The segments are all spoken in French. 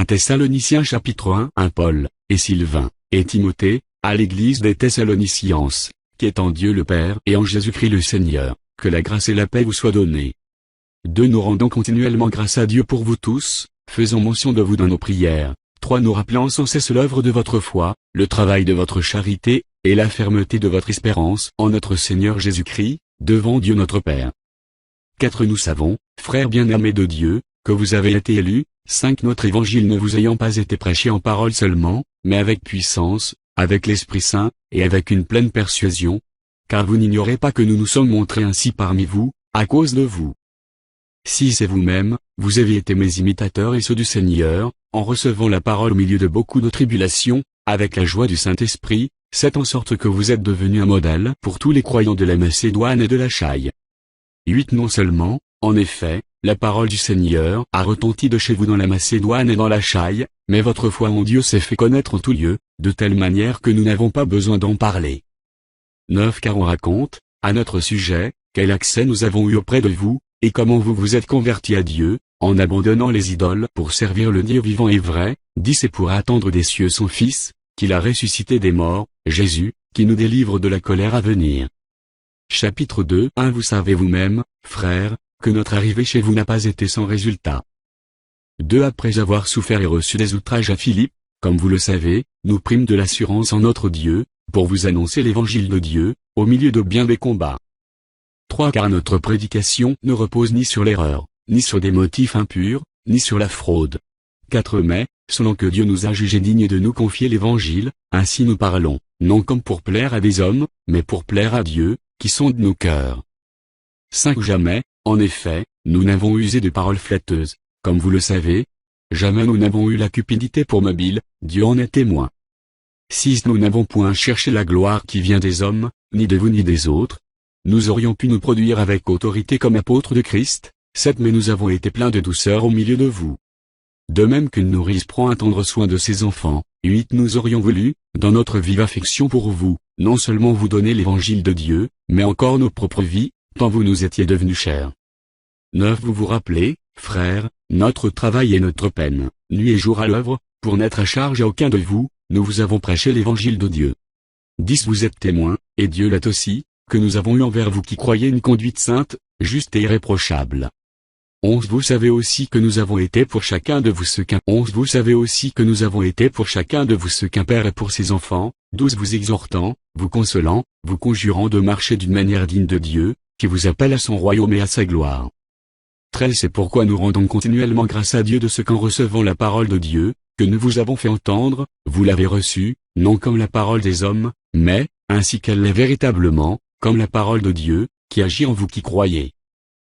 1 Thessaloniciens chapitre 1 Paul, et Sylvain, et Timothée, à l'église des Thessaloniciens, qui est en Dieu le Père et en Jésus-Christ le Seigneur, que la grâce et la paix vous soient données. 2 Nous rendons continuellement grâce à Dieu pour vous tous, faisons mention de vous dans nos prières. 3 Nous rappelant sans cesse l'œuvre de votre foi, le travail de votre charité, et la fermeté de votre espérance en notre Seigneur Jésus-Christ, devant Dieu notre Père. 4 Nous savons, frères bien-aimés de Dieu, que vous avez été élus. 5 Notre évangile ne vous ayant pas été prêché en parole seulement, mais avec puissance, avec l'Esprit Saint, et avec une pleine persuasion. Car vous n'ignorez pas que nous nous sommes montrés ainsi parmi vous, à cause de vous. 6 Et vous-même, vous avez été mes imitateurs et ceux du Seigneur, en recevant la parole au milieu de beaucoup de tribulations, avec la joie du Saint-Esprit, c'est en sorte que vous êtes devenus un modèle pour tous les croyants de la Macédoine et de l'Achaïe. 8 Non seulement, en effet, la parole du Seigneur a retenti de chez vous dans la Macédoine et dans l'Achaïe, mais votre foi en Dieu s'est fait connaître en tout lieu, de telle manière que nous n'avons pas besoin d'en parler. 9 Car on raconte, à notre sujet, quel accès nous avons eu auprès de vous, et comment vous vous êtes convertis à Dieu, en abandonnant les idoles pour servir le Dieu vivant et vrai. 10 Et pour attendre des cieux son Fils, qu'il a ressuscité des morts, Jésus, qui nous délivre de la colère à venir. Chapitre 2 1 Vous savez vous-même, frères, que notre arrivée chez vous n'a pas été sans résultat. 2 Après avoir souffert et reçu des outrages à Philippe, comme vous le savez, nous prîmes de l'assurance en notre Dieu, pour vous annoncer l'évangile de Dieu, au milieu de bien des combats. 3 Car notre prédication ne repose ni sur l'erreur, ni sur des motifs impurs, ni sur la fraude. 4 Mais, selon que Dieu nous a jugés dignes de nous confier l'évangile, ainsi nous parlons, non comme pour plaire à des hommes, mais pour plaire à Dieu, qui sonde nos cœurs. 5 Jamais, en effet, nous n'avons usé de paroles flatteuses, comme vous le savez. Jamais nous n'avons eu la cupidité pour mobile, Dieu en est témoin. 6 Nous n'avons point cherché la gloire qui vient des hommes, ni de vous ni des autres. Nous aurions pu nous produire avec autorité comme apôtres de Christ. 7 Mais nous avons été pleins de douceur au milieu de vous. De même qu'une nourrice prend un tendre soin de ses enfants. 8 Nous aurions voulu, dans notre vive affection pour vous, non seulement vous donner l'évangile de Dieu, mais encore nos propres vies, tant vous nous étiez devenus chers. 9 Vous vous rappelez, frères, notre travail et notre peine, nuit et jour à l'œuvre, pour n'être à charge à aucun de vous, nous vous avons prêché l'évangile de Dieu. 10 Vous êtes témoins, et Dieu l'est aussi, que nous avons eu envers vous qui croyez une conduite sainte, juste et irréprochable. 11 Vous savez aussi que nous avons été pour chacun de vous ce qu'un Vous savez aussi que nous avons été pour chacun de vous ce qu'un père est pour ses enfants. 12 Vous exhortant, vous consolant, vous conjurant de marcher d'une manière digne de Dieu, qui vous appelle à son royaume et à sa gloire. 13 C'est pourquoi nous rendons continuellement grâce à Dieu de ce qu'en recevant la parole de Dieu, que nous vous avons fait entendre, vous l'avez reçue, non comme la parole des hommes, mais, ainsi qu'elle l'est véritablement, comme la parole de Dieu, qui agit en vous qui croyez.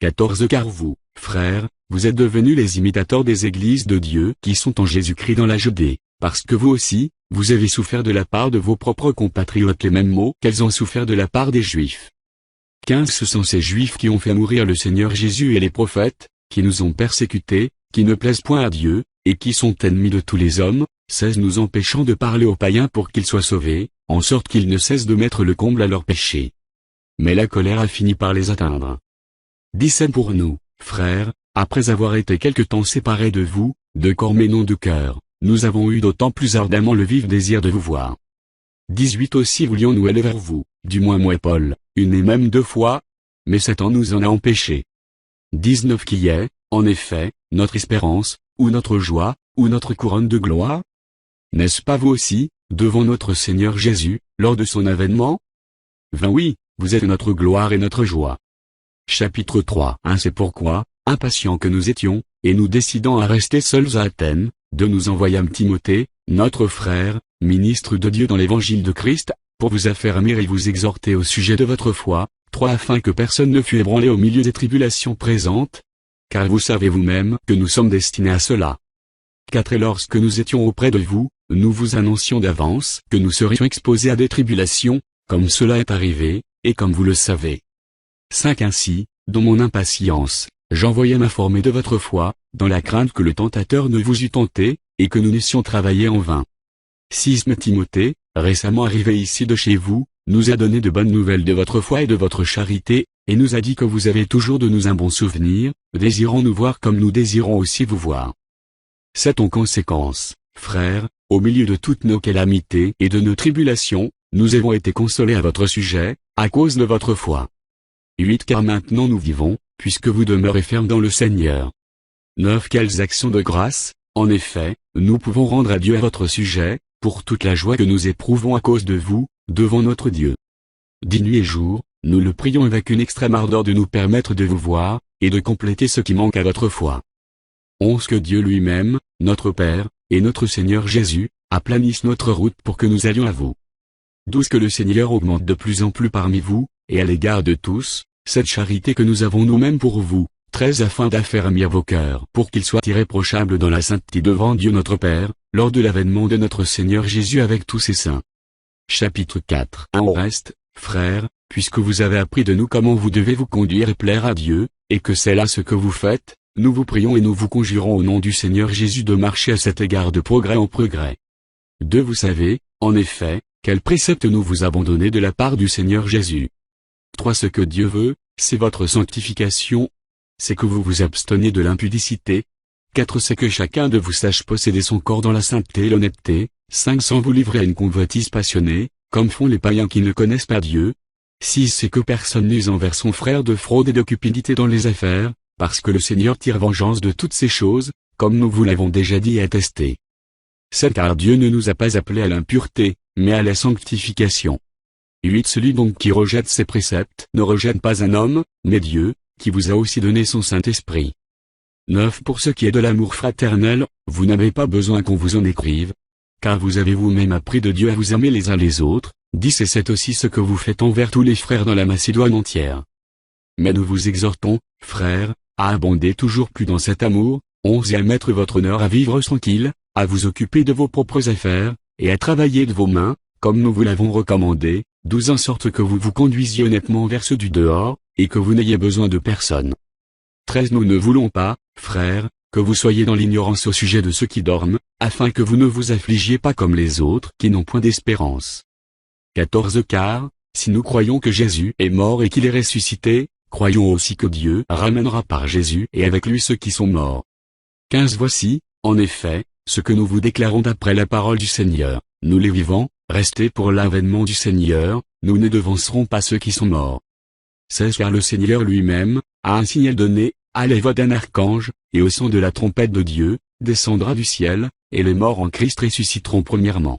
14 Car vous, frères, vous êtes devenus les imitateurs des églises de Dieu qui sont en Jésus-Christ dans la Judée, parce que vous aussi, vous avez souffert de la part de vos propres compatriotes les mêmes maux qu'elles ont souffert de la part des Juifs. 15 Ce sont ces Juifs qui ont fait mourir le Seigneur Jésus et les prophètes, qui nous ont persécutés, qui ne plaisent point à Dieu, et qui sont ennemis de tous les hommes. 16 Nous empêchant de parler aux païens pour qu'ils soient sauvés, en sorte qu'ils ne cessent de mettre le comble à leurs péchés. Mais la colère a fini par les atteindre. 17 Pour nous, frères, après avoir été quelque temps séparés de vous, de corps mais non de cœur, nous avons eu d'autant plus ardemment le vif désir de vous voir. 18 Aussi voulions-nous aller vers vous, du moins moi et Paul, une et même 2 fois, mais Satan nous en a empêchés. 19 Qui est, en effet, notre espérance, ou notre joie, ou notre couronne de gloire? N'est-ce pas vous aussi, devant notre Seigneur Jésus, lors de son avènement? 20 Oui, vous êtes notre gloire et notre joie. Chapitre 3 C'est pourquoi, impatients que nous étions, et nous décidant à rester seuls à Athènes, de nous envoyâmes Timothée, notre frère, ministre de Dieu dans l'évangile de Christ, pour vous affermir et vous exhorter au sujet de votre foi. 3 Afin que personne ne fût ébranlé au milieu des tribulations présentes, car vous savez vous-même que nous sommes destinés à cela. 4 Et lorsque nous étions auprès de vous, nous vous annoncions d'avance que nous serions exposés à des tribulations, comme cela est arrivé, et comme vous le savez. 5 Ainsi, dans mon impatience, j'envoyais m'informer de votre foi, dans la crainte que le tentateur ne vous eût tenté, et que nous n'eussions travaillé en vain. 6 Mais Timothée, récemment arrivé ici de chez vous, nous a donné de bonnes nouvelles de votre foi et de votre charité, et nous a dit que vous avez toujours de nous un bon souvenir, désirant nous voir comme nous désirons aussi vous voir. C'est en conséquence, frères, au milieu de toutes nos calamités et de nos tribulations, nous avons été consolés à votre sujet, à cause de votre foi. 8. Car maintenant nous vivons, puisque vous demeurez fermes dans le Seigneur. 9. Quelles actions de grâce, en effet, nous pouvons rendre à Dieu à votre sujet, pour toute la joie que nous éprouvons à cause de vous, devant notre Dieu. 10. Nuit et jour, nous le prions avec une extrême ardeur de nous permettre de vous voir, et de compléter ce qui manque à votre foi. 11. Que Dieu lui-même, notre Père, et notre Seigneur Jésus, aplanisse notre route pour que nous allions à vous. 12. Que le Seigneur augmente de plus en plus parmi vous, et à l'égard de tous, cette charité que nous avons nous-mêmes pour vous. 13. Afin d'affermir vos cœurs pour qu'ils soient irréprochables dans la sainteté devant Dieu notre Père, lors de l'avènement de notre Seigneur Jésus avec tous ses saints. Chapitre 4. Au reste, frères, puisque vous avez appris de nous comment vous devez vous conduire et plaire à Dieu, et que c'est là ce que vous faites, nous vous prions et nous vous conjurons au nom du Seigneur Jésus de marcher à cet égard de progrès en progrès. 2. Vous savez, en effet, quels préceptes nous vous avons donnés de la part du Seigneur Jésus. 3. Ce que Dieu veut, c'est votre sanctification, c'est que vous vous abstenez de l'impudicité. 4. C'est que chacun de vous sache posséder son corps dans la sainteté et l'honnêteté. 5. Sans vous livrer à une convoitise passionnée, comme font les païens qui ne connaissent pas Dieu. 6. C'est que personne n'use envers son frère de fraude et de cupidité dans les affaires, parce que le Seigneur tire vengeance de toutes ces choses, comme nous vous l'avons déjà dit et attesté. 7. Car Dieu ne nous a pas appelés à l'impureté, mais à la sanctification. 8. Celui donc qui rejette ses préceptes ne rejette pas un homme, mais Dieu, qui vous a aussi donné son Saint-Esprit. 9. Pour ce qui est de l'amour fraternel, vous n'avez pas besoin qu'on vous en écrive, car vous avez vous-même appris de Dieu à vous aimer les uns les autres. 10. Et c'est aussi ce que vous faites envers tous les frères dans la Macédoine entière. Mais nous vous exhortons, frères, à abonder toujours plus dans cet amour. 11. Et à mettre votre honneur à vivre tranquille, à vous occuper de vos propres affaires, et à travailler de vos mains, comme nous vous l'avons recommandé. 12. En sorte que vous vous conduisiez honnêtement vers ceux du dehors, et que vous n'ayez besoin de personne. 13. Nous ne voulons pas, frères, que vous soyez dans l'ignorance au sujet de ceux qui dorment, afin que vous ne vous affligiez pas comme les autres qui n'ont point d'espérance. 14. Car, si nous croyons que Jésus est mort et qu'il est ressuscité, croyons aussi que Dieu ramènera par Jésus et avec lui ceux qui sont morts. 15. Voici, en effet, ce que nous vous déclarons d'après la parole du Seigneur, nous les vivants, restez pour l'avènement du Seigneur, nous ne devancerons pas ceux qui sont morts. 16. Car le Seigneur lui-même, a un signal donné, à la voix d'un archange, et au son de la trompette de Dieu, descendra du ciel, et les morts en Christ ressusciteront premièrement.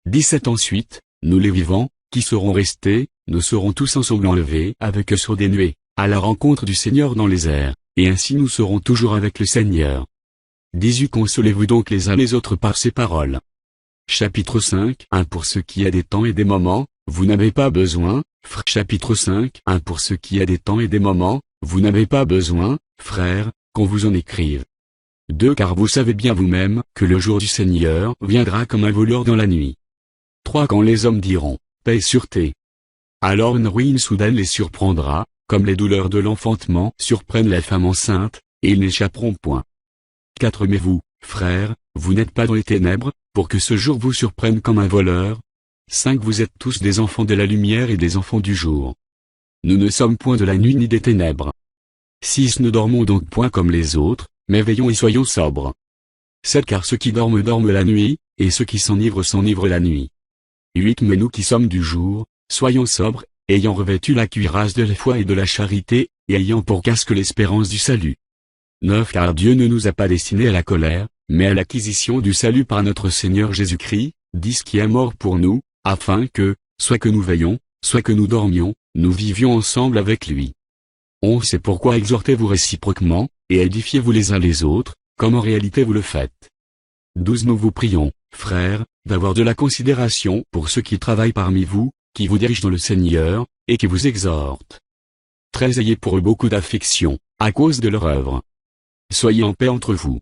17. Ensuite, nous les vivants, qui serons restés, nous serons tous ensemble enlevés avec eux sur des nuées, à la rencontre du Seigneur dans les airs, et ainsi nous serons toujours avec le Seigneur. 18. Consolez-vous donc les uns les autres par ces paroles. Chapitre 5. 1. Pour ce qui a des temps et des moments, vous n'avez pas besoin, Chapitre 5. 1. Pour ce qui a des temps et des moments, vous n'avez pas besoin, frères, qu'on vous en écrive. 2. Car vous savez bien vous-même que le jour du Seigneur viendra comme un voleur dans la nuit. 3. Quand les hommes diront, paix et sûreté. Alors une ruine soudaine les surprendra, comme les douleurs de l'enfantement surprennent la femme enceinte, et ils n'échapperont point. 4. Mais vous, frères, vous n'êtes pas dans les ténèbres, pour que ce jour vous surprenne comme un voleur. 5. Vous êtes tous des enfants de la lumière et des enfants du jour. Nous ne sommes point de la nuit ni des ténèbres. 6. Ne dormons donc point comme les autres, mais veillons et soyons sobres. 7. Car ceux qui dorment dorment la nuit, et ceux qui s'enivrent la nuit. 8. Mais nous qui sommes du jour, soyons sobres, ayant revêtu la cuirasse de la foi et de la charité, et ayant pour casque l'espérance du salut. 9. Car Dieu ne nous a pas destinés à la colère, mais à l'acquisition du salut par notre Seigneur Jésus-Christ, 10. Qui est mort pour nous, afin que, soit que nous veillions, soit que nous dormions, nous vivions ensemble avec lui. 11. C'est pourquoi exhortez-vous réciproquement, et édifiez-vous les uns les autres, comme en réalité vous le faites. 12. Nous vous prions, frères, d'avoir de la considération pour ceux qui travaillent parmi vous, qui vous dirigent dans le Seigneur, et qui vous exhortent. 13. Ayez pour eux beaucoup d'affection, à cause de leur œuvre. Soyez en paix entre vous.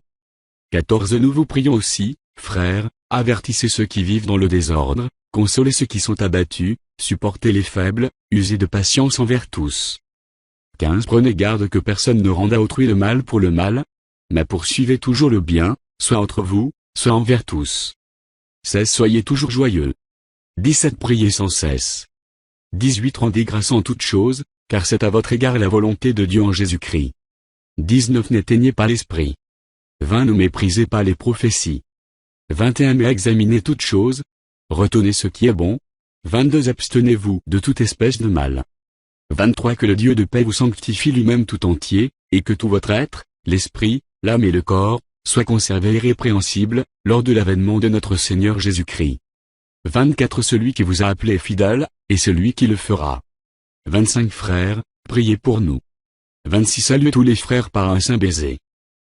14. Nous vous prions aussi, frères, avertissez ceux qui vivent dans le désordre, consolez ceux qui sont abattus, supportez les faibles, usez de patience envers tous. 15. Prenez garde que personne ne rende à autrui le mal pour le mal, mais poursuivez toujours le bien, soit entre vous, soit envers tous. 16. Soyez toujours joyeux. 17. Priez sans cesse. 18. Rendez grâce en toutes choses, car c'est à votre égard la volonté de Dieu en Jésus-Christ. 19. N'éteignez pas l'esprit. 20 Ne méprisez pas les prophéties. 21 Mais examinez toutes choses. Retenez ce qui est bon. 22 Abstenez-vous de toute espèce de mal. 23 Que le Dieu de paix vous sanctifie lui-même tout entier, et que tout votre être, l'esprit, l'âme et le corps, soit conservé irrépréhensible, lors de l'avènement de notre Seigneur Jésus-Christ. 24 Celui qui vous a appelé est fidèle, et celui qui le fera. 25 Frères, priez pour nous. 26 Saluez tous les frères par un saint baiser.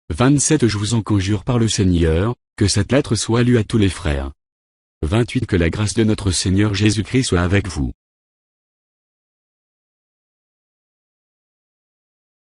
27 Je vous en conjure par le Seigneur, que cette lettre soit lue à tous les frères. 28 Que la grâce de notre Seigneur Jésus-Christ soit avec vous.